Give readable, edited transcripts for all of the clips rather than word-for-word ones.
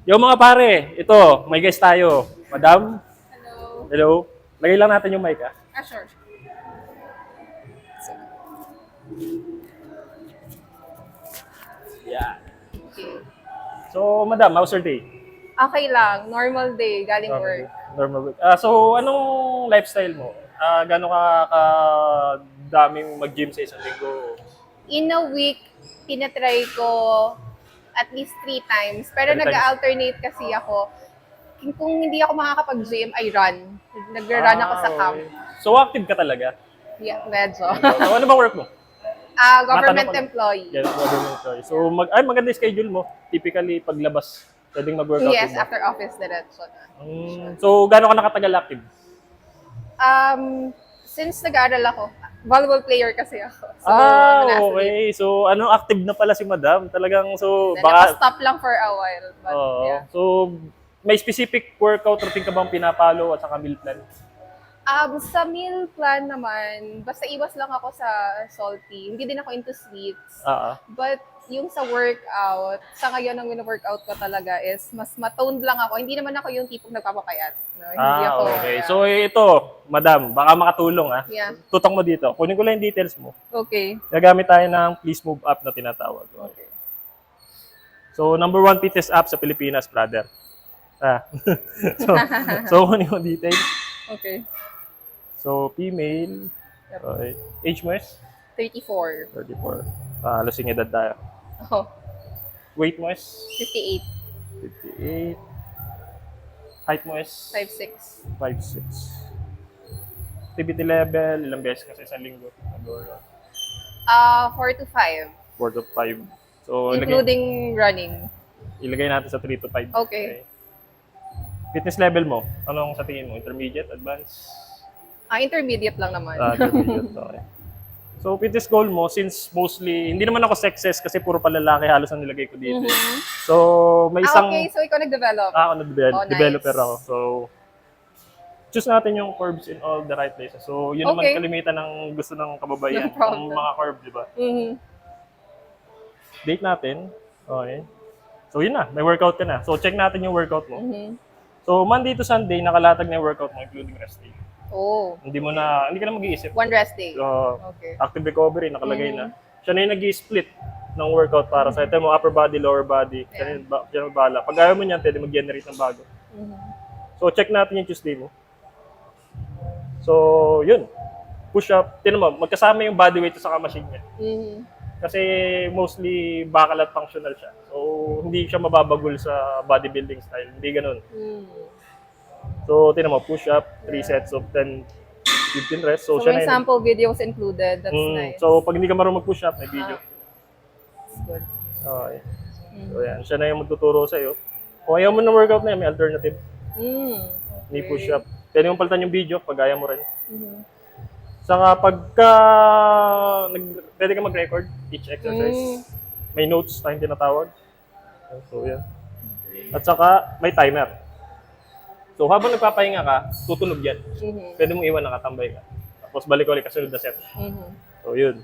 Yo mga pare, ito, may guest tayo. Madam, Hello. hello. Lagay lang natin yung mic ah. Sure. Yeah. Okay. So, madam, how's your day? Okay lang. Normal day. Galing Normal. work. Normal week. So, anong lifestyle mo? Gano'n ka daming mag-gym sa isang linggo? In a week, tinatry ko at least 3 times. Pero 3 times? nag-alternate kasi ako. Kung hindi ako makakapag-gym, I run. Nag-run ako sa camp. Okay. So, active ka talaga? Yeah, medyo. So, ano ba work mo? Matanong Government ko lang. employee. Yes, government employee. So, maganda yung schedule mo. Typically, paglabas, pwedeng mag-workout Yes, din ba? after office diretso na. So, gano'n ka nakatagal active? Since nag-aaral ako, volleyball player kasi ako. So, I'm an athlete. Okay. So, ano, active na pala si Madam. Talagang, so, Then, baka, naka-stop lang for a while. But, oo. yeah. So, may specific workout routine ka bang pinapalo at saka meal plan? Sa meal plan naman, basta iwas lang ako sa salty. Hindi din ako into sweets. Ah, ah. But yung sa workout, sa ngayon ang wino-workout ko talaga is mas matoned lang ako. Hindi naman ako yung tipong nagpapapayat. No? Hindi ako. Okay. Yeah. So, ito, Madam, baka makatulong ah. Yeah. Tutok mo dito. Kunin ko lang yung details mo. Okay. Gagamit tayo ng Please Move app na tinatawag. Okay. So, number one fitness app sa Pilipinas, brother. so, so, kunin mo details. Okay. So, female. Yep. Okay. Age mo is? 34. 34. Lasing edad tayo. Oh, Weight mo is? 58. 58. Height mo is? 56. 5'6". Activity level, ilang beses kasi sa linggo? 4 to 5. 4 to 5. So, Including running. ilagay natin sa 3 to 5. Okay. Fitness level mo, anong sa tingin mo? Intermediate, advanced? Intermediate lang naman. Intermediate, okay. So, fitness goal mo, since mostly, hindi naman ako sexes kasi puro palalaki halos ang nilagay ko dito. So, may isang, Okay, so ikaw nag-develop. ako Oh, nice. developer ako. So, choose natin yung curves in all the right places. So, yun naman Okay. kalimitan ng gusto ng kababaihan, No problem. ng mga curve, di ba? Mhm. Date natin. Okay. So, yun na. May workout ka na. So, check natin yung workout mo. Mhm. So, Monday to Sunday, nakalatag na yung workout mo, including rest day. Oh, Hindi ka na mag-iisip. one rest day. So, Okay. active recovery, nakalagay na. Siya na yung nag-split ng workout para sa ito mo, upper body, lower body. Siya na yung bahala. Pag ayaw mo niyan, pwede mag-generate ng bago. Mhm. So, check natin yung Tuesday mo. So, yun. Push up. Tinan mo, magkasama yung body weight sa machine niya. Mhm. Kasi mostly bakal at functional siya. So, hindi siya mababagol sa bodybuilding style. Hindi ganun. Mhm. So, tinan mo, push up, 3 sets of 10, 15 rest. So, So, siya may na yun. sample videos included. That's nice. So, pag hindi ka marunong mag-push up, may video. That's good. Okay. So, yan. Siya na yung magtuturo sa'yo. Kung ayaw mo ng workout na yan, may alternative. May Okay. push up. Pwede mong palitan yung video pag ayaw mo rin. Mhm. Saka pagka pwede ka mag-record each exercise. May notes tayong tinatawag. So, yan. At saka, may timer. So, habang nagpapahinga ka, tutunog yan. Mhm. Pwede mong iwan nakatambay ka. Tapos balik ulit kasunod na set. Mhm. So, yun.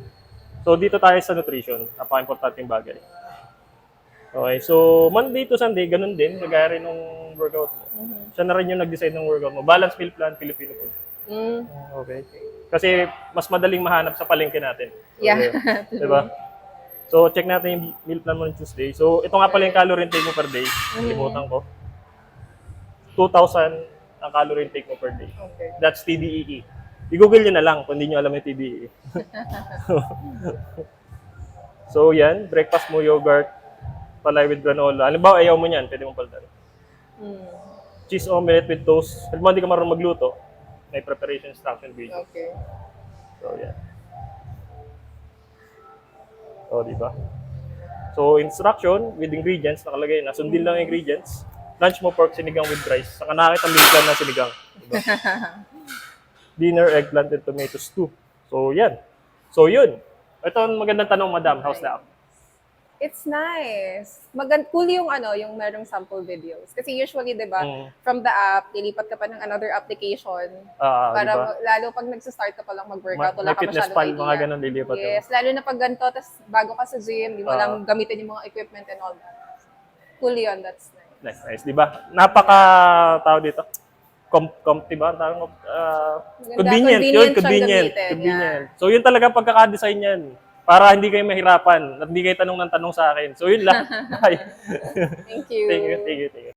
So, dito tayo sa nutrition. Napaka-importanting bagay. Okay, so Monday to Sunday, ganun din. Kagaya rin ng workout mo. Siya na rin yung nag-decide ng workout mo. Balance meal plan, Filipino food. Mm. Okay. Kasi mas madaling mahanap sa palengke natin. So, Yeah. diba? So, check natin yung meal plan mo ng Tuesday. So, ito nga pala yung calorie intake mo per day. Limutan ko. 2,000 ang calorie intake mo per day. Okay. That's TDEE. I-google nyo na lang kung hindi nyo alam yung TDEE. So, yan. Breakfast mo, yogurt, palay with granola. Halimbawa, ayaw mo yan, pwede mong palitan. Cheese omelette with toast. Halimbawa, hindi ka marunong magluto, may preparation instruction video. Okay. So, yan. So, di ba? So, instruction with ingredients, nakalagay na. Sundin lang yung ingredients. Lunch mo, pork sinigang with rice. Saka nakakita meal plan na sinigang. Diba? Dinner, eggplant, and tomato stew. So, yan. So, yun. Ito ang magandang tanong, madam. How's that? It's nice. Cool yung yung merong sample videos. Kasi usually, di ba, from the app, lilipat ka pa ng another application. Para Diba? lalo pag nagsa-start ka pa lang mag-workout, May wala ka fitness masyadong pal, idea. mga ganun lilipat. Yes, lalo na pag ganito, tas bago ka sa gym, di mo lang gamitin yung mga equipment and all that. Cool yun, that's nice. Nice, nice. Di ba? Napaka, tawag dito, diba? Convenient. Yun, Convenient siyang convenient. gamitin, Convenient. So, yun talaga pagkaka-design yan. Para hindi kayo mahirapan at hindi kayo tanong ng tanong sa akin. So, yun lang. Bye. Thank you. Thank you, thank you, thank you.